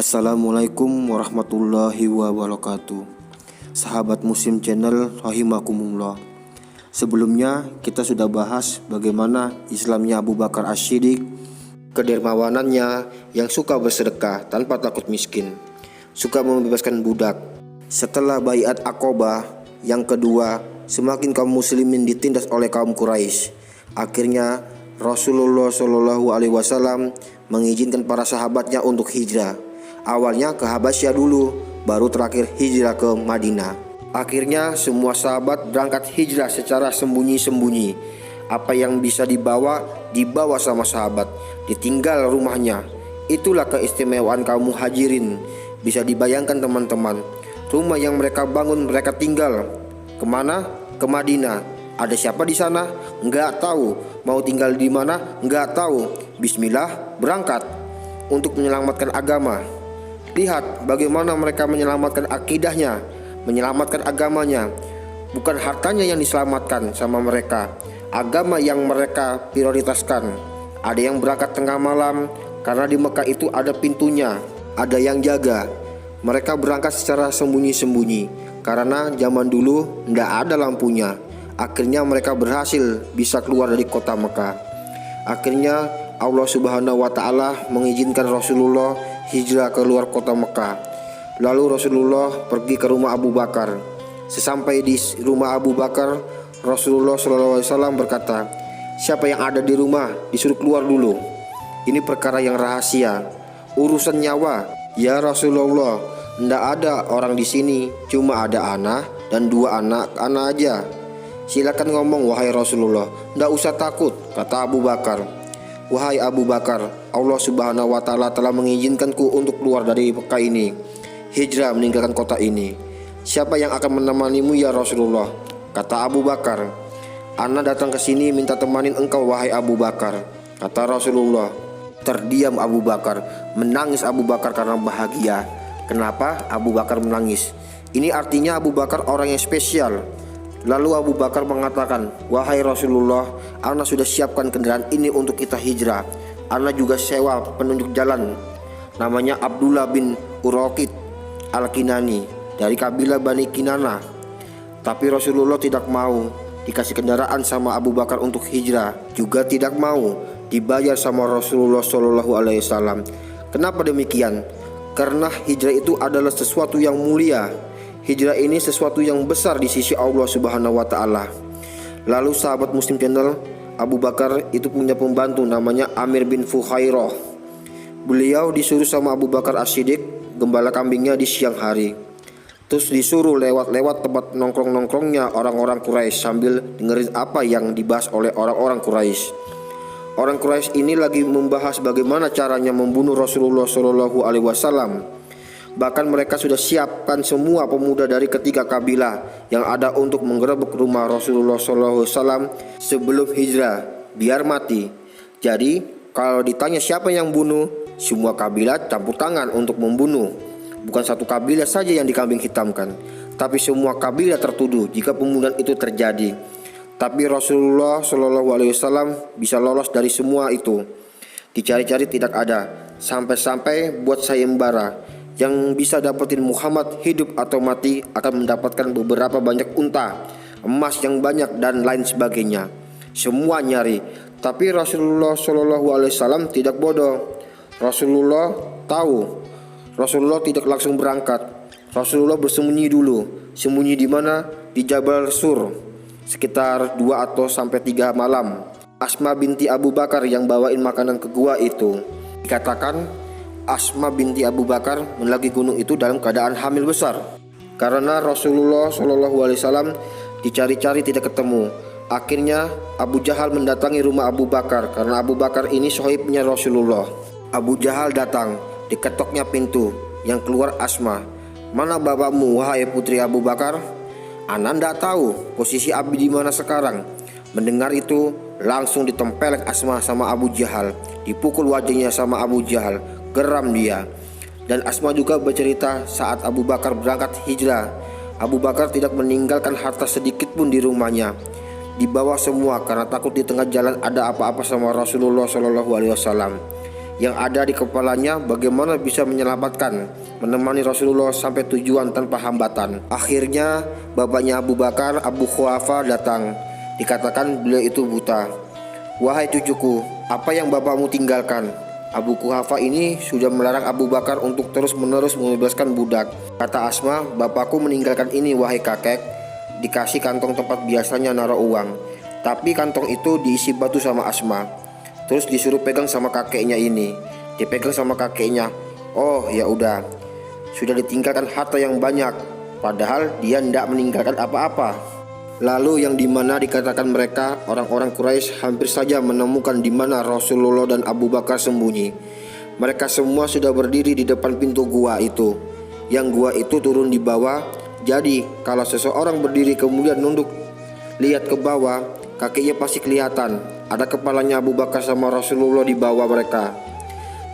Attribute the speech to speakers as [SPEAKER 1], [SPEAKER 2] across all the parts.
[SPEAKER 1] Assalamualaikum warahmatullahi wabarakatuh. Sahabat Muslim Channel rahimakumullah. Sebelumnya kita sudah bahas bagaimana Islamnya Abu Bakar As-Siddiq, kedermawanannya yang suka bersedekah tanpa takut miskin, suka membebaskan budak. Setelah Baiat Aqobah yang kedua, semakin kaum muslimin ditindas oleh kaum Quraisy. Akhirnya Rasulullah SAW mengizinkan para sahabatnya untuk hijrah. Awalnya ke Habasyah dulu, baru terakhir hijrah ke Madinah. Akhirnya semua sahabat berangkat hijrah secara sembunyi-sembunyi. Apa yang bisa dibawa sama sahabat, ditinggal rumahnya. Itulah keistimewaan kaum muhajirin. Bisa dibayangkan teman-teman, rumah yang mereka bangun mereka tinggal. Kemana? Ke Madinah. Ada siapa di sana? Enggak tahu. Mau tinggal di mana? Enggak tahu. Bismillah, berangkat untuk menyelamatkan agama. Lihat bagaimana mereka menyelamatkan akidahnya, menyelamatkan agamanya. Bukan hartanya yang diselamatkan sama mereka, agama yang mereka prioritaskan. Ada yang berangkat tengah malam karena di Mekah itu ada pintunya, ada yang jaga. Mereka berangkat secara sembunyi-sembunyi karena zaman dulu tidak ada lampunya. Akhirnya mereka berhasil bisa keluar dari kota Mekah. Akhirnya Allah Subhanahu wa Ta'ala mengizinkan Rasulullah hijrah ke luar kota Mekah. Lalu Rasulullah pergi ke rumah Abu Bakar. Sesampai di rumah Abu Bakar, Rasulullah SAW berkata, "Siapa yang ada di rumah disuruh keluar dulu. Ini perkara yang rahasia, urusan nyawa." "Ya Rasulullah, tidak ada orang di sini, cuma ada anak dan dua anak aja." "Silakan ngomong wahai Rasulullah, tidak usah takut," kata Abu Bakar. "Wahai Abu Bakar, Allah Subhanahu wa Ta'ala telah mengizinkanku untuk keluar dari Mekah ini, hijrah meninggalkan kota ini. Siapa yang akan menemanimu ya Rasulullah?" Kata Abu Bakar, "Ana datang ke sini minta temanin engkau wahai Abu Bakar," kata Rasulullah. Terdiam Abu Bakar, menangis Abu Bakar karena bahagia. Kenapa Abu Bakar menangis? Ini artinya Abu Bakar orang yang spesial. Lalu Abu Bakar mengatakan, "Wahai Rasulullah, ana sudah siapkan kendaraan ini untuk kita hijrah. Ana juga sewa penunjuk jalan, namanya Abdullah bin Uraqid Al-Kinani dari kabilah Bani Kinana." Tapi Rasulullah tidak mau dikasih kendaraan sama Abu Bakar untuk hijrah, juga tidak mau dibayar sama Rasulullah SAW. Kenapa demikian? Karena hijrah itu adalah sesuatu yang mulia. Hijrah ini sesuatu yang besar di sisi Allah Subhanahu wa Ta'ala. Lalu sahabat Muslim Channel, Abu Bakar itu punya pembantu namanya Amir bin Fuhairah. Beliau disuruh sama Abu Bakar As-Siddiq gembala kambingnya di siang hari. Terus disuruh lewat-lewat tempat nongkrong-nongkrongnya orang-orang Quraisy sambil dengerin apa yang dibahas oleh orang-orang Quraisy. Orang Quraisy ini lagi membahas bagaimana caranya membunuh Rasulullah SAW. Bahkan mereka sudah siapkan semua pemuda dari ketiga kabilah yang ada untuk menggerebek rumah Rasulullah SAW sebelum hijrah, biar mati. Jadi kalau ditanya siapa yang bunuh, semua kabilah campur tangan untuk membunuh. Bukan satu kabilah saja yang dikambing hitamkan, tapi semua kabilah tertuduh jika pembunuhan itu terjadi. Tapi Rasulullah SAW bisa lolos dari semua itu. Dicari-cari tidak ada, sampai-sampai buat sayembara. Yang bisa dapetin Muhammad hidup atau mati akan mendapatkan beberapa banyak unta, emas yang banyak dan lain sebagainya. Semua nyari. Tapi Rasulullah SAW tidak bodoh. Rasulullah tahu. Rasulullah tidak langsung berangkat. Rasulullah bersembunyi dulu. Sembunyi di mana? Di Jabal Sur. Sekitar 2 atau sampai 3 malam. Asma binti Abu Bakar yang bawain makanan ke gua itu. Dikatakan Asma binti Abu Bakar mendaki gunung itu dalam keadaan hamil besar. Karena Rasulullah SAW dicari-cari tidak ketemu. Akhirnya Abu Jahal mendatangi rumah Abu Bakar karena Abu Bakar ini sohibnya Rasulullah. Abu Jahal datang, diketoknya pintu. Yang keluar Asma. "Mana bapakmu wahai putri Abu Bakar?" "Ana ndak tahu posisi Abi di mana sekarang." Mendengar itu langsung ditempelek Asma sama Abu Jahal. Dipukul wajahnya sama Abu Jahal. Geram dia. Dan Asma juga bercerita saat Abu Bakar berangkat hijrah, Abu Bakar tidak meninggalkan harta sedikit pun di rumahnya. Dibawa semua karena takut di tengah jalan ada apa-apa sama Rasulullah SAW. yang ada di kepalanya bagaimana bisa menyelamatkan, menemani Rasulullah sampai tujuan tanpa hambatan. Akhirnya bapaknya Abu Bakar, Abu Quhafa datang. Dikatakan beliau itu buta. "Wahai cucuku, apa yang bapakmu tinggalkan?" Abu Quhafa ini sudah melarang Abu Bakar untuk terus-menerus membebaskan budak. Kata Asma, "Bapakku meninggalkan ini wahai kakek." Dikasih kantong tempat biasanya naruh uang, tapi kantong itu diisi batu sama Asma. Terus disuruh pegang sama kakeknya ini. Dipegang sama kakeknya. Oh ya udah, sudah ditinggalkan harta yang banyak, padahal dia tidak meninggalkan apa-apa. Lalu yang dimana dikatakan mereka orang-orang Quraisy hampir saja menemukan di mana Rasulullah dan Abu Bakar sembunyi. Mereka semua sudah berdiri di depan pintu gua itu. Yang gua itu turun di bawah. Jadi kalau seseorang berdiri kemudian nunduk lihat ke bawah, kakinya pasti kelihatan. Ada kepalanya Abu Bakar sama Rasulullah di bawah mereka.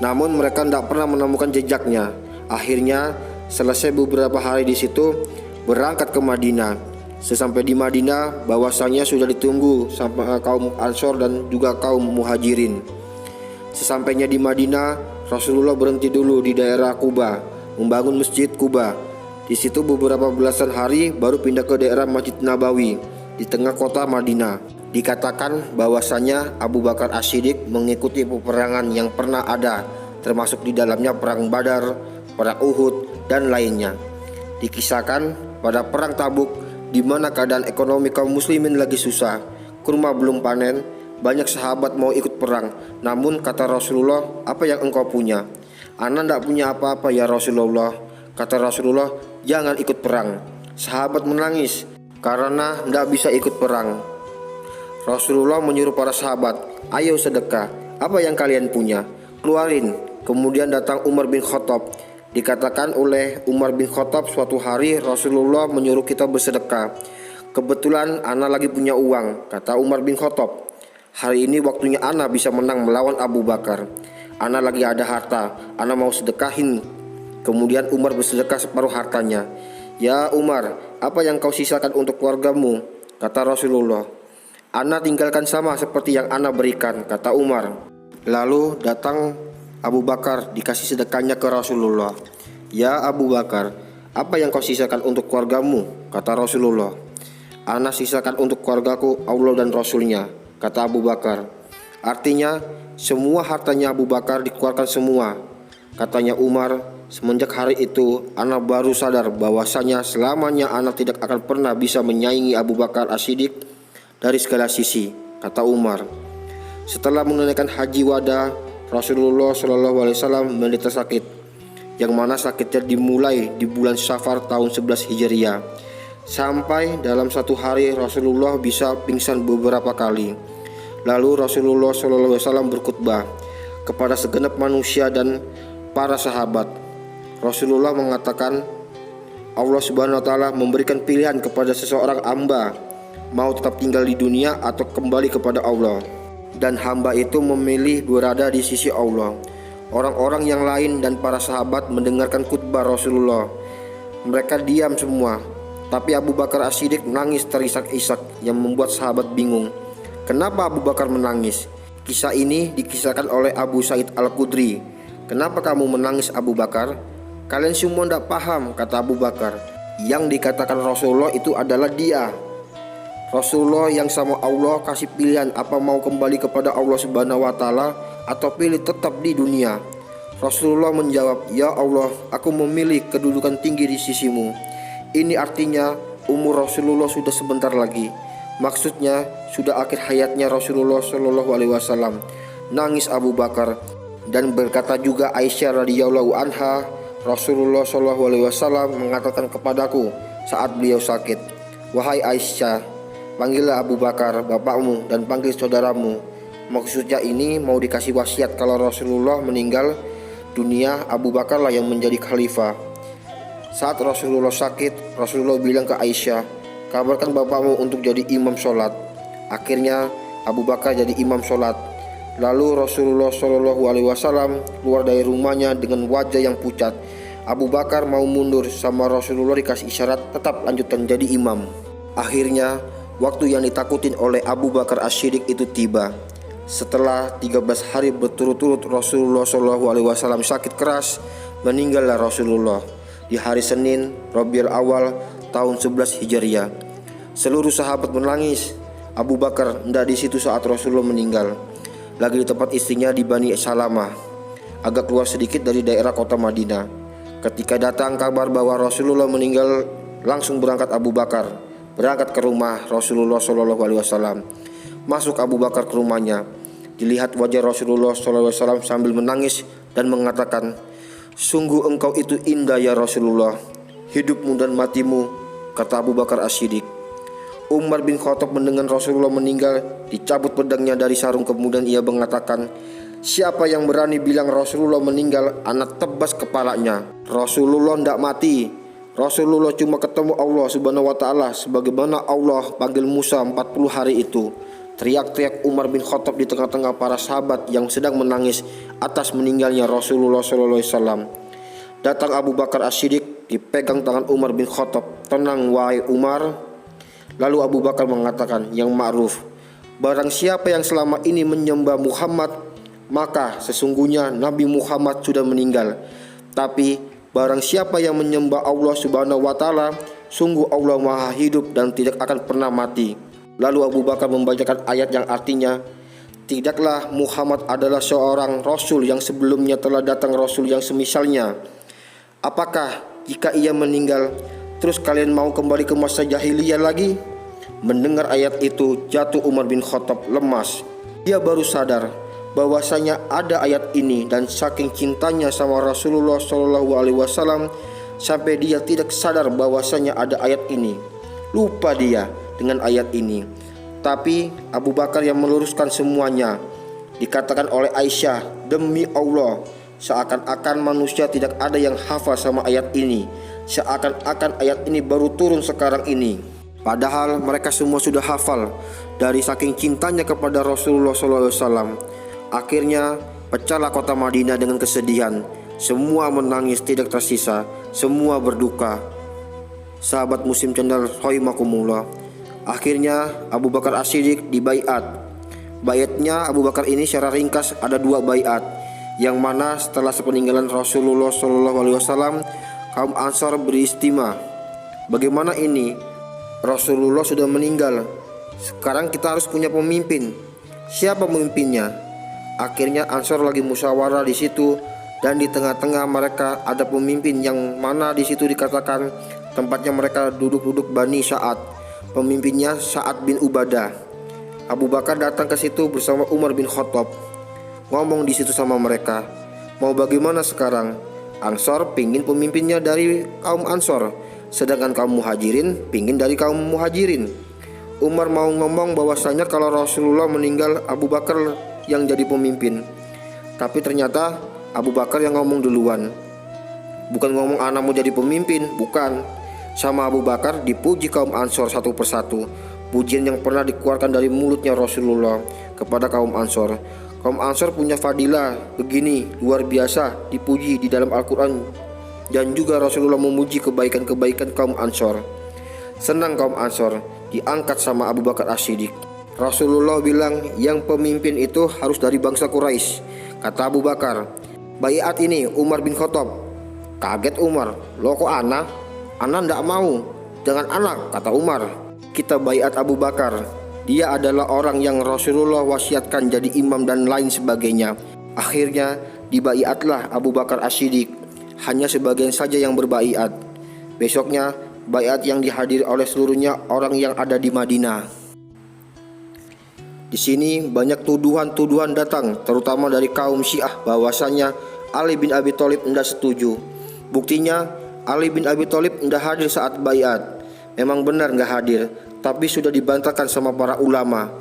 [SPEAKER 1] Namun mereka tidak pernah menemukan jejaknya. Akhirnya selesai beberapa hari di situ, berangkat ke Madinah. Sesampai di Madinah, bahwasanya sudah ditunggu sama kaum Ansor dan juga kaum Muhajirin. Sesampainya di Madinah, Rasulullah berhenti dulu di daerah Quba, membangun masjid Quba. Di situ beberapa belasan hari baru pindah ke daerah Masjid Nabawi di tengah kota Madinah. Dikatakan bahwasanya Abu Bakar As-Siddiq mengikuti peperangan yang pernah ada, termasuk di dalamnya perang Badar, perang Uhud, dan lainnya. Dikisahkan pada perang Tabuk, di mana keadaan ekonomi kaum muslimin lagi susah, kurma belum panen, banyak sahabat mau ikut perang. Namun kata Rasulullah, "Apa yang engkau punya?" "Ana tidak punya apa-apa ya Rasulullah." Kata Rasulullah, "Jangan ikut perang." Sahabat menangis karena tidak bisa ikut perang. Rasulullah menyuruh para sahabat, "Ayo sedekah, apa yang kalian punya? Keluarin." Kemudian datang Umar bin Khattab. Dikatakan oleh Umar bin Khattab, suatu hari Rasulullah menyuruh kita bersedekah. "Kebetulan ana lagi punya uang," kata Umar bin Khattab. "Hari ini waktunya ana bisa menang melawan Abu Bakar. Ana lagi ada harta, ana mau sedekahin." Kemudian Umar bersedekah separuh hartanya. "Ya Umar, apa yang kau sisakan untuk keluargamu?" Kata Rasulullah. "Ana tinggalkan sama seperti yang ana berikan," kata Umar. Lalu datang Abu Bakar, dikasih sedekahnya ke Rasulullah. "Ya Abu Bakar, apa yang kau sisakan untuk keluargamu?" Kata Rasulullah. "Ana sisakan untuk keluargaku Allah dan Rasulnya," kata Abu Bakar. Artinya semua hartanya Abu Bakar dikeluarkan semua. Katanya Umar, "Semenjak hari itu ana baru sadar bahwasanya selamanya ana tidak akan pernah bisa menyaingi Abu Bakar As-Siddiq dari segala sisi," kata Umar. Setelah menunaikan haji wada, Rasulullah SAW menderita sakit, yang mana sakitnya dimulai di bulan Safar tahun 11 Hijriah. Sampai dalam satu hari Rasulullah bisa pingsan beberapa kali. Lalu Rasulullah SAW berkhutbah kepada segenap manusia dan para sahabat. Rasulullah mengatakan, Allah Subhanahu wa Ta'ala memberikan pilihan kepada seseorang hamba, mau tetap tinggal di dunia atau kembali kepada Allah. Dan hamba itu memilih berada di sisi Allah. Orang-orang yang lain dan para sahabat mendengarkan khutbah Rasulullah. Mereka diam semua. Tapi Abu Bakar As-Siddiq menangis terisak-isak yang membuat sahabat bingung. Kenapa Abu Bakar menangis? Kisah ini dikisahkan oleh Abu Sa'id Al-Khudri. "Kenapa kamu menangis Abu Bakar?" "Kalian semua tidak paham," kata Abu Bakar. "Yang dikatakan Rasulullah itu adalah dia. Rasulullah yang sama Allah kasih pilihan apa mau kembali kepada Allah Subhanahu wa Ta'ala atau pilih tetap di dunia." Rasulullah menjawab, "Ya Allah, aku memilih kedudukan tinggi di sisimu." Ini artinya umur Rasulullah sudah sebentar lagi. Maksudnya sudah akhir hayatnya Rasulullah SAW. Nangis Abu Bakar dan berkata juga Aisyah radhiyallahu anha, Rasulullah SAW mengatakan kepadaku saat beliau sakit, "Wahai Aisyah, panggillah Abu Bakar bapakmu dan panggil saudaramu." Maksudnya ini mau dikasih wasiat kalau Rasulullah meninggal dunia, Abu Bakarlah yang menjadi khalifah. Saat Rasulullah sakit, Rasulullah bilang ke Aisyah, "Kabarkan bapakmu untuk jadi imam sholat." Akhirnya Abu Bakar jadi imam sholat. Lalu Rasulullah SAW keluar dari rumahnya dengan wajah yang pucat. Abu Bakar mau mundur, sama Rasulullah dikasih isyarat tetap lanjutkan jadi imam. Akhirnya waktu yang ditakutin oleh Abu Bakar As-Siddiq itu tiba. Setelah 13 hari berturut-turut Rasulullah SAW sakit keras, meninggallah Rasulullah di hari Senin Rabiul Awal tahun 11 Hijriah. Seluruh sahabat menangis. Abu Bakar tidak di situ saat Rasulullah meninggal, lagi di tempat istrinya di Bani Salamah, agak keluar sedikit dari daerah kota Madinah. Ketika datang kabar bahwa Rasulullah meninggal, langsung berangkat Abu Bakar, berangkat ke rumah Rasulullah SAW. Masuk Abu Bakar ke rumahnya, dilihat wajah Rasulullah SAW sambil menangis dan mengatakan, "Sungguh engkau itu indah ya Rasulullah, hidupmu dan matimu," kata Abu Bakar As-Siddiq. Umar bin Khattab mendengar Rasulullah meninggal, dicabut pedangnya dari sarung, kemudian ia mengatakan, "Siapa yang berani bilang Rasulullah meninggal, anak tebas kepalanya." Rasulullah tidak mati. Rasulullah cuma ketemu Allah Subhanahu wa ta'ala sebagaimana Allah panggil Musa 40 hari itu. Teriak-teriak Umar bin Khattab di tengah-tengah para sahabat yang sedang menangis atas meninggalnya Rasulullah SAW. Datang Abu Bakar As-Siddiq, dipegang tangan Umar bin Khattab. "Tenang wahai Umar." Lalu Abu Bakar mengatakan yang ma'ruf, "Barang siapa yang selama ini menyembah Muhammad, maka sesungguhnya Nabi Muhammad sudah meninggal. Tapi barang siapa yang menyembah Allah Subhanahu wa ta'ala, sungguh Allah Maha hidup dan tidak akan pernah mati." Lalu Abu Bakar membacakan ayat yang artinya, "Tidaklah Muhammad adalah seorang Rasul yang sebelumnya telah datang Rasul yang semisalnya. Apakah jika ia meninggal, terus kalian mau kembali ke masa jahiliyah lagi?" Mendengar ayat itu, jatuh Umar bin Khattab lemas. Dia baru sadar bahwasanya ada ayat ini, dan saking cintanya sama Rasulullah SAW sampai dia tidak sadar bahwasanya ada ayat ini. Lupa dia dengan ayat ini. Tapi Abu Bakar yang meluruskan semuanya. Dikatakan oleh Aisyah, "Demi Allah, seakan-akan manusia tidak ada yang hafal sama ayat ini. Seakan-akan ayat ini baru turun sekarang ini." Padahal mereka semua sudah hafal dari saking cintanya kepada Rasulullah SAW. Akhirnya pecahlah kota Madinah dengan kesedihan. Semua menangis tidak tersisa, semua berduka. Sahabat Muslim Channel rahimakumullah. Akhirnya Abu Bakar As-Siddiq dibaiat. Baiatnya Abu Bakar ini secara ringkas ada 2 baiat, yang mana setelah sepeninggalan Rasulullah SAW, kaum Ansar beristimah. Bagaimana ini? Rasulullah sudah meninggal. Sekarang kita harus punya pemimpin. Siapa pemimpinnya? Akhirnya Ansar lagi musyawarah di situ, dan di tengah-tengah mereka ada pemimpin yang mana di situ dikatakan tempatnya mereka duduk-duduk Bani Sa'ad. Pemimpinnya Sa'ad bin Ubadah. Abu Bakar datang ke situ bersama Umar bin Khattab. Ngomong di situ sama mereka, "Mau bagaimana sekarang?" Ansar pingin pemimpinnya dari kaum Ansar, sedangkan kaum Muhajirin pingin dari kaum Muhajirin. Umar mau ngomong bahwasanya kalau Rasulullah meninggal, Abu Bakar yang jadi pemimpin. Tapi ternyata Abu Bakar yang ngomong duluan. Bukan ngomong anak mau jadi pemimpin, bukan. Sama Abu Bakar dipuji kaum Ansor satu persatu. Pujian yang pernah dikeluarkan dari mulutnya Rasulullah kepada kaum Ansor. Kaum Ansor punya fadilah begini, luar biasa, dipuji di dalam Al-Quran. Dan juga Rasulullah memuji kebaikan-kebaikan kaum Ansor. Senang kaum Ansor diangkat sama Abu Bakar As-Siddiq. Rasulullah bilang yang pemimpin itu harus dari bangsa Quraisy. Kata Abu Bakar, "Baiat ini Umar bin Khattab." Kaget Umar, "Loh kok ana? Ana ndak mau. Jangan anak," kata Umar. "Kita baiat Abu Bakar. Dia adalah orang yang Rasulullah wasiatkan jadi imam dan lain sebagainya." Akhirnya dibaiatlah Abu Bakar As-Siddiq. Hanya sebagian saja yang berbaiat. Besoknya baiat yang dihadiri oleh seluruhnya orang yang ada di Madinah. Di sini banyak tuduhan-tuduhan datang, terutama dari kaum Syiah bahwasanya Ali bin Abi Thalib tidak setuju. Buktinya Ali bin Abi Thalib tidak hadir saat baiat. Memang benar nggak hadir, tapi sudah dibantahkan sama para ulama.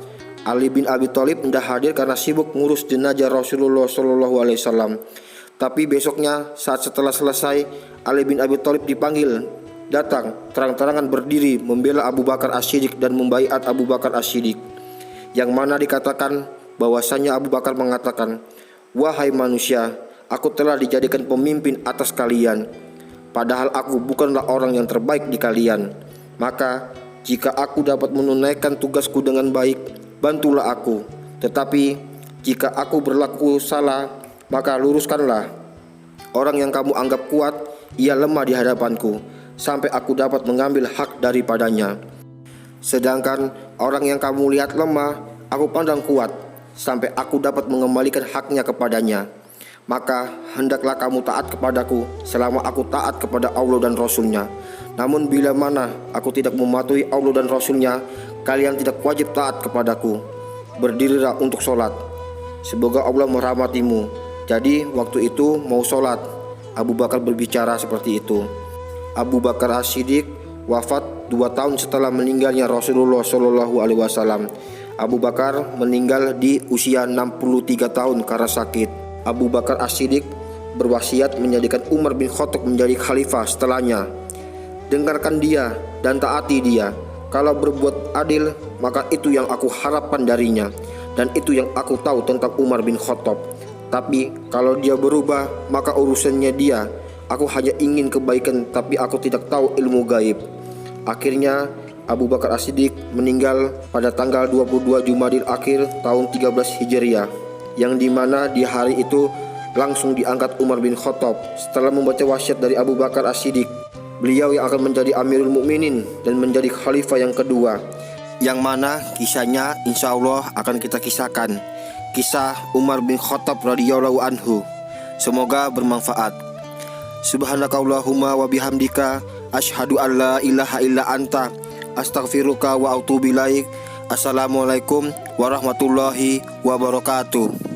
[SPEAKER 1] Ali bin Abi Thalib tidak hadir karena sibuk ngurus jenazah Rasulullah SAW. Tapi besoknya saat setelah selesai, Ali bin Abi Thalib dipanggil, datang terang-terangan berdiri membela Abu Bakar As-Siddiq dan membaiat Abu Bakar As-Siddiq. Yang mana dikatakan bahwasanya Abu Bakar mengatakan, "Wahai manusia, aku telah dijadikan pemimpin atas kalian. Padahal aku bukanlah orang yang terbaik di kalian. Maka jika aku dapat menunaikan tugasku dengan baik, bantulah aku. Tetapi Jika aku berlaku salah, maka luruskanlah. Orang yang kamu anggap kuat, ia lemah di hadapanku, sampai aku dapat mengambil hak daripadanya. Sedangkan orang yang kamu lihat lemah, aku pandang kuat, sampai aku dapat mengembalikan haknya kepadanya. Maka hendaklah kamu taat kepadaku selama aku taat kepada Allah dan Rasul-Nya. Namun bila mana aku tidak mematuhi Allah dan Rasul-Nya, kalian tidak wajib taat kepadaku. Berdirilah untuk sholat. Semoga Allah merahmatimu. Jadi waktu itu mau sholat, Abu Bakar berbicara seperti itu. Abu Bakar As-Siddiq wafat 2 tahun setelah meninggalnya Rasulullah SAW. Abu Bakar meninggal di usia 63 tahun karena sakit. Abu Bakar As-Siddiq berwasiat menjadikan Umar bin Khattab menjadi khalifah setelahnya. Dengarkan dia dan taati dia. Kalau berbuat adil, maka itu yang aku harapkan darinya, dan itu yang aku tahu tentang Umar bin Khattab. Tapi kalau dia berubah, maka urusannya dia. Aku hanya ingin kebaikan, tapi aku tidak tahu ilmu gaib. Akhirnya Abu Bakar As-Siddiq meninggal pada tanggal 22 Jumadil Akhir tahun 13 Hijriah, yang dimana di hari itu langsung diangkat Umar bin Khattab setelah membaca wasiat dari Abu Bakar As-Siddiq. Beliau yang akan menjadi Amirul Mukminin dan menjadi khalifah yang kedua, yang mana kisahnya insya Allah akan kita kisahkan, kisah Umar bin Khattab radhiyallahu anhu. Semoga bermanfaat. Subhanakallahumma wa bihamdika asyhadu an la ilaha illa anta astaghfiruka wa atubu ilaik. Assalamualaikum warahmatullahi wabarakatuh.